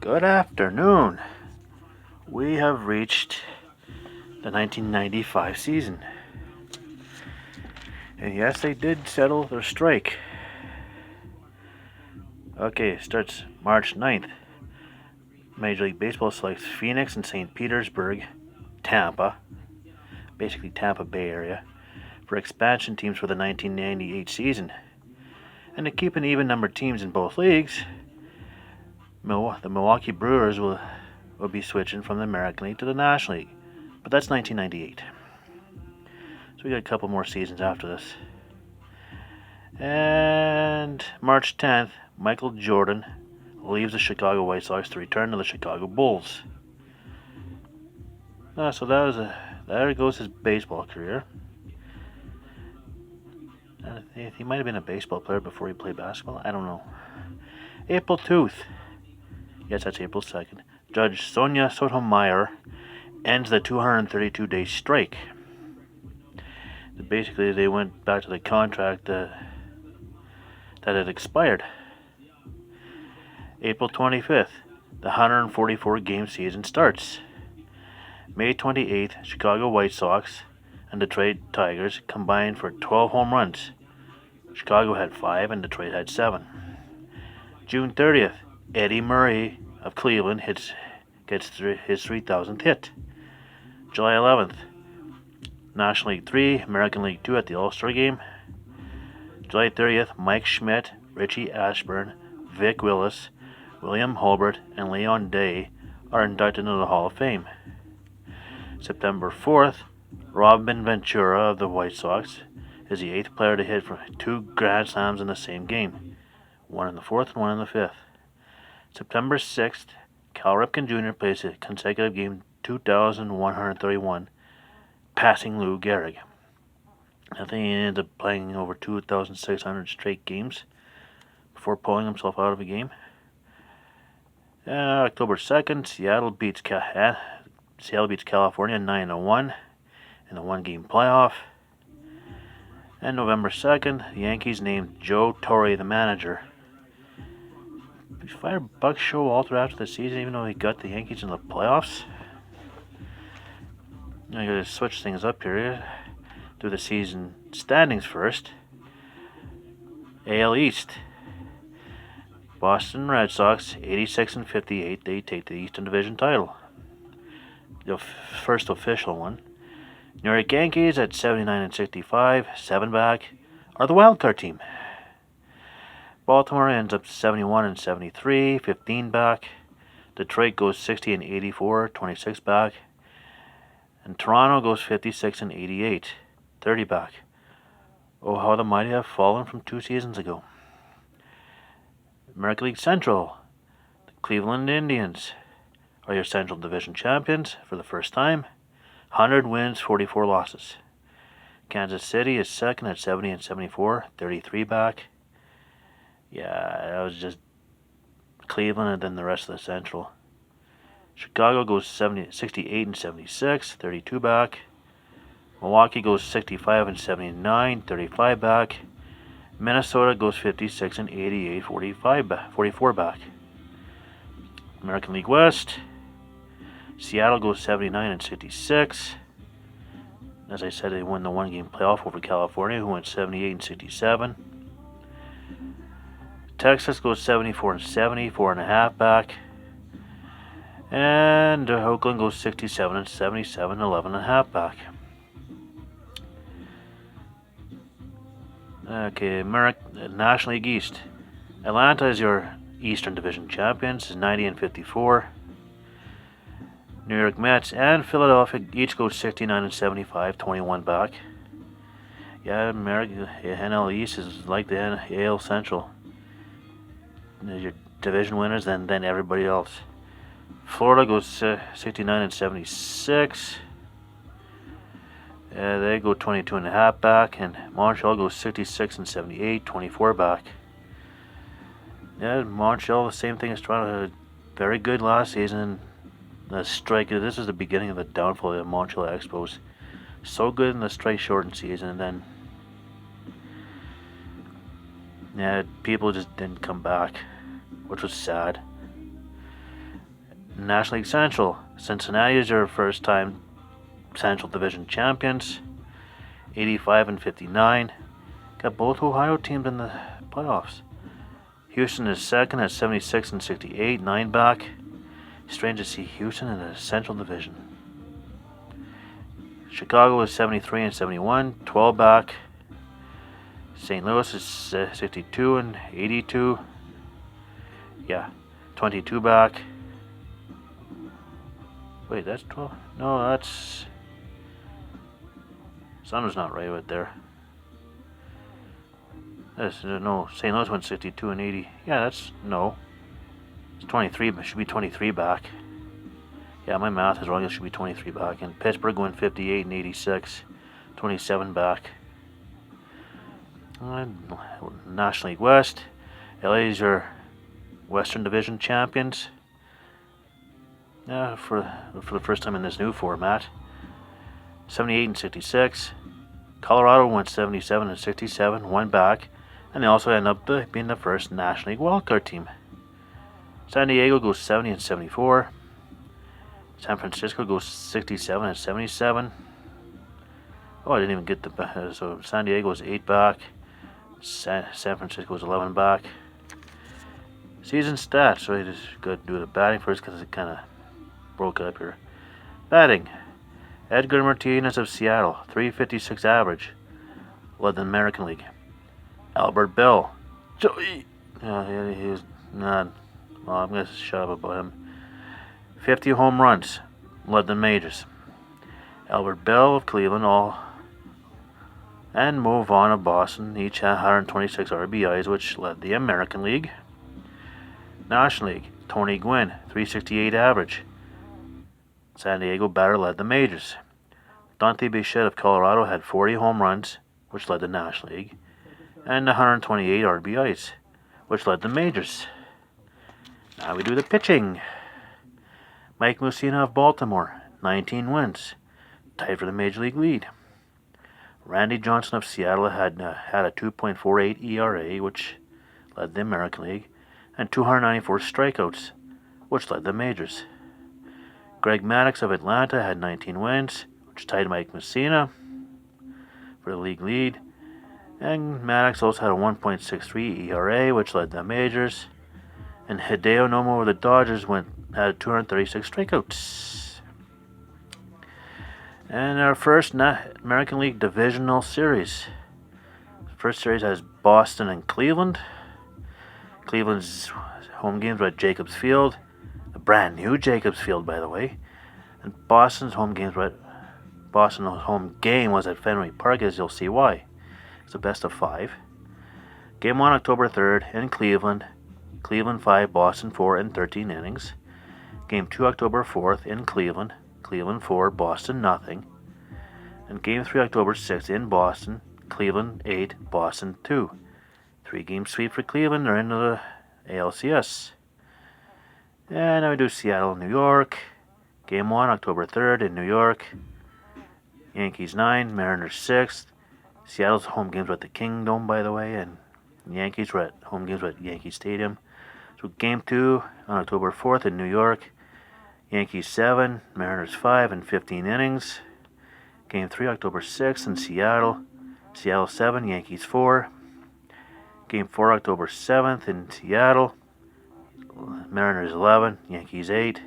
Good afternoon. We have reached the 1995 season. And yes, they did settle their strike. Okay, it starts March 9th. Major League Baseball selects Phoenix and St. Petersburg, Tampa, basically Tampa Bay area, for expansion teams for the 1998 season. And to keep an even number of teams in both leagues, the Milwaukee Brewers will be switching from the American League to the National League. But that's 1998. So we got a couple more seasons after this. And March 10th, Michael Jordan leaves the Chicago White Sox to return to the Chicago Bulls. So there goes his baseball career. He might have been a baseball player before he played basketball. I don't know. April 2nd. Yes, that's April 2nd. Judge Sonia Sotomayor ends the 232-day strike. Basically, they went back to the contract that had expired. April 25th, the 144-game season starts. May 28th, Chicago White Sox and Detroit Tigers combined for 12 home runs. Chicago had 5 and Detroit had 7. June 30th, Eddie Murray of Cleveland gets his 3,000th hit. July 11th, National League 3, American League 2 at the All-Star Game. July 30th, Mike Schmidt, Richie Ashburn, Vic Willis, William Holbert, and Leon Day are inducted into the Hall of Fame. September 4th, Robin Ventura of the White Sox is the 8th player to hit for 2 Grand Slams in the same game, one in the 4th and one in the 5th. September 6th, Cal Ripken Jr. plays a consecutive game 2,131, passing Lou Gehrig. I think he ended up playing over 2,600 straight games before pulling himself out of a game. October 2nd, Seattle beats California 9-1 in the one-game playoff. And November 2nd, the Yankees named Joe Torre the manager. Did he fire Buck Showalter after the season, even though he got the Yankees in the playoffs? I gotta switch things up here. Do the season standings first. AL East. Boston Red Sox, 86-58. They take the Eastern Division title. The first official one. New York Yankees at 79-65, 7 back, are the wildcard team. Baltimore ends up 71-73, 15 back. Detroit goes 60-84, 26 back. And Toronto goes 56-88, 30 back. Oh, how the mighty have fallen from 2 seasons ago. American League Central. The Cleveland Indians are your Central Division champions for the first time. 100 wins, 44 losses. Kansas City is second at 70-74, 33 back. Yeah, that was just Cleveland and then the rest of the Central. Chicago goes 68-76, 32 back. Milwaukee goes 65-79, 35 back. Minnesota goes 56-88, 44 back. American League West. Seattle goes 79-66. As I said, they won the one-game playoff over California, who went 78-67. Texas goes 74-70, 4.5 back. And Oakland goes 67-77, 11.5 back. Okay, National League East. Atlanta is your Eastern Division champions, 90-54. New York Mets and Philadelphia each go 69-75, 21 back. Yeah, NL East is like the AL Central. Your division winners, and then everybody else. Florida goes 69-76. They go 22.5 back, and Montreal goes 66-78, 24 back. Yeah, Montreal, the same thing as Toronto. Very good last season. The strike. This is the beginning of the downfall of the Montreal Expos. So good in the strike shortened season, and then people just didn't come back, which was sad. National League Central. Cincinnati is your first time Central Division champions, 85 and 59. Got both Ohio teams in the playoffs. Houston is second at 76 and 68, 9 back. Strange to see Houston in the Central Division. Chicago is 73 and 71, 12 back. St. Louis is 62 and 82. Yeah, 22 back. Wait, that's 12? No, that's... Something's not right there. No, St. Louis went 62 and 80. Yeah, that's... No. It's 23, but it should be 23 back. Yeah, my math is wrong. It should be 23 back. And Pittsburgh went 58 and 86. 27 back. National League West. LA is your Western Division champions. For the first time in this new format. 78 and 66. Colorado went 77 and 67, 1 back. And they also end up being the first National League wildcard team. San Diego goes 70 and 74. San Francisco goes 67 and 77. Oh, I didn't even get the... So San Diego is 8 back. San Francisco is 11 back. Season stats. So I just got to do the batting first because it kind of broke up here. Batting. Edgar Martinez of Seattle, 356 average. Led the American League. Albert Bell. He's not... Well, I'm going to shut up about him. 50 home runs. Led the majors. Albert Bell of Cleveland and Mo Vaughn of Boston each had 126 RBIs, which led the American League. National League. Tony Gwynn, 368 average. San Diego batter led the majors. Dante Bichette of Colorado had 40 home runs, which led the National League, and 128 RBIs, which led the majors. Now we do the pitching. Mike Mussina of Baltimore, 19 wins, tied for the Major League lead. Randy Johnson of Seattle had a 2.48 ERA, which led the American League, and 294 strikeouts, which led the majors. Greg Maddux of Atlanta had 19 wins, which tied Mike Mussina for the league lead. And Maddux also had a 1.63 ERA, which led the majors. And Hideo Nomo of the Dodgers had 236 strikeouts. And our first American League Divisional Series. First series has Boston and Cleveland. Cleveland's home games were at Jacobs Field. A brand new Jacobs Field, by the way. And Boston's home game was at Fenway Park, as you'll see why. It's a best of 5. Game 1, October 3rd, in Cleveland. Cleveland 5, Boston 4 in 13 innings. Game 2, October 4th, in Cleveland. Cleveland 4, Boston nothing. And Game 3, October 6th, in Boston. Cleveland 8, Boston 2. 3-game sweep for Cleveland. They're into the ALCS. And now we do Seattle, New York. Game 1, October 3rd, in New York. Yankees 9, Mariners 6. Seattle's home games were at the Kingdome, by the way, and Yankees were at home games were at Yankee Stadium. So Game 2 on October 4th in New York. Yankees 7, Mariners 5 in 15 innings. Game 3, October 6th in Seattle. Seattle 7, Yankees 4. Game 4, October 7th in Seattle. Mariners 11, Yankees 8.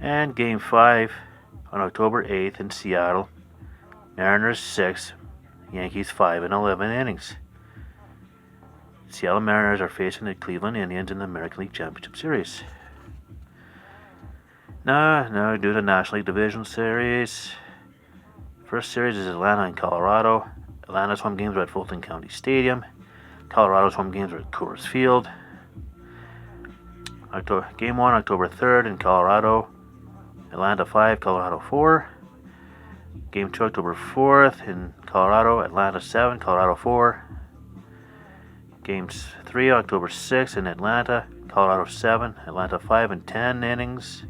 And Game 5 on October 8th in Seattle. Mariners 6, Yankees 5 in 11 innings. Seattle Mariners are facing the Cleveland Indians in the American League Championship Series. Now we do the National League Division Series. First series is Atlanta and Colorado. Atlanta's home games are at Fulton County Stadium. Colorado's home games are at Coors Field. Game 1, October 3rd in Colorado. Atlanta 5, Colorado 4. Game 2, October 4th in Colorado. Atlanta 7, Colorado 4. Games 3, October 6th in Atlanta. Colorado 7, Atlanta 5 in 10 innings.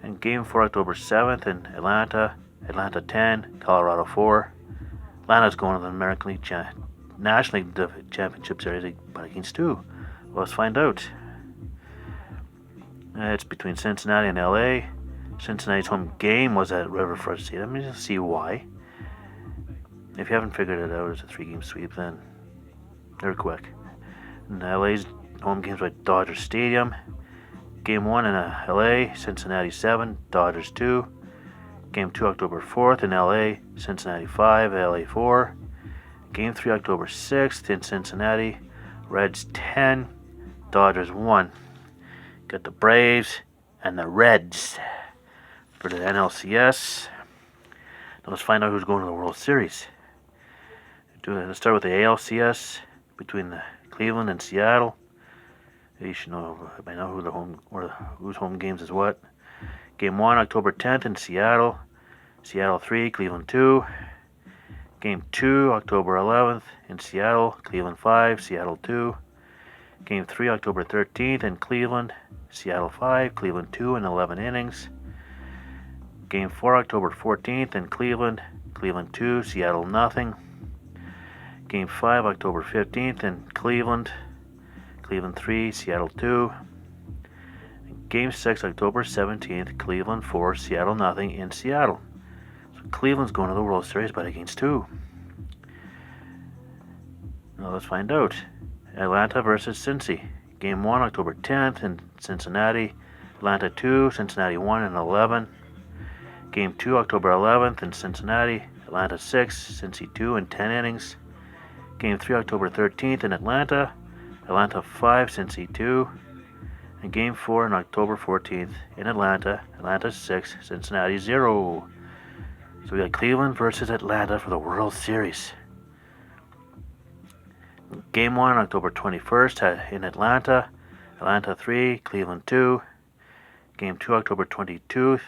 And Game 4, October 7th in Atlanta. Atlanta 10, Colorado 4. Atlanta's going to the American League National League Championship Series, but against 2. Let's find out. It's between Cincinnati and LA. Cincinnati's home game was at Riverfront Stadium. Let me just see why. If you haven't figured it out, it's a 3-game sweep, then they're quick. And LA's home games were at Dodger Stadium. Game 1 in LA, Cincinnati 7, Dodgers 2. Game 2, October 4th in LA, Cincinnati 5, LA 4. Game 3, October 6th in Cincinnati, Reds 10, Dodgers 1. Got the Braves and the Reds for the NLCS. Now let's find out who's going to the World Series. Let's start with the ALCS between the Cleveland and Seattle. You should know by now whose home games is what. Game 1, October 10th in Seattle. Seattle 3, Cleveland 2. Game 2, October 11th in Seattle. Cleveland 5, Seattle 2. Game 3, October 13th in Cleveland. Seattle 5, Cleveland 2 in 11 innings. Game 4, October 14th in Cleveland. Cleveland 2, Seattle nothing. Game 5, October 15th in Cleveland. Cleveland 3, Seattle 2. Game 6, October 17th, Cleveland 4, Seattle nothing in Seattle. So Cleveland's going to the World Series, but against who? Now let's find out. Atlanta versus Cincy. Game 1, October 10th in Cincinnati. Atlanta 2, Cincinnati 1 in 11. Game 2, October 11th in Cincinnati. Atlanta 6, Cincy 2 in 10 innings. Game 3, October 13th in Atlanta. Atlanta 5, Cincy 2. And Game 4 on October 14th in Atlanta. Atlanta 6, Cincinnati 0. So we got Cleveland versus Atlanta for the World Series. Game 1, October 21st in Atlanta. Atlanta 3, Cleveland 2. Game 2, October 22nd.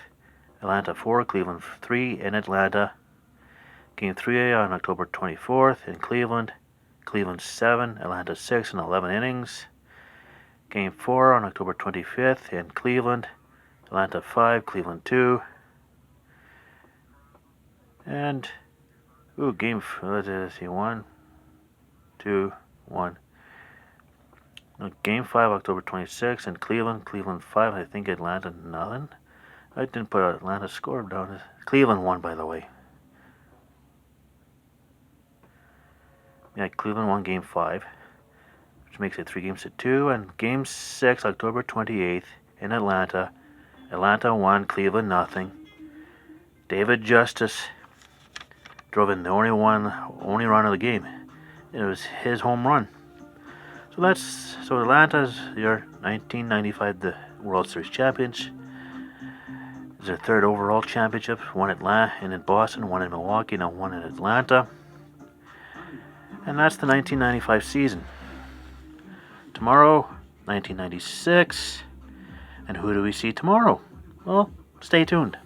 Atlanta 4, Cleveland 3 in Atlanta. Game 3 on October 24th in Cleveland. Cleveland 7, Atlanta 6 in 11 innings. Game 4 on October 25th in Cleveland. Atlanta 5, Cleveland 2. And, let's see, 1, 2, 1. Game 5, October 26th in Cleveland. Cleveland 5, I think Atlanta nothing. I didn't put Atlanta score down. Cleveland won, by the way. Yeah, Cleveland won Game 5, which makes it 3 games to 2. And Game 6, October 28th in Atlanta. Atlanta 1, Cleveland nothing. David Justice drove in the only run of the game. It was his home run. So Atlanta's your 1995 the World Series champions. It's their 3rd overall championship. One in Boston, one in Milwaukee, now one in Atlanta. And that's the 1995 season. Tomorrow, 1996. And who do we see tomorrow? Well, stay tuned.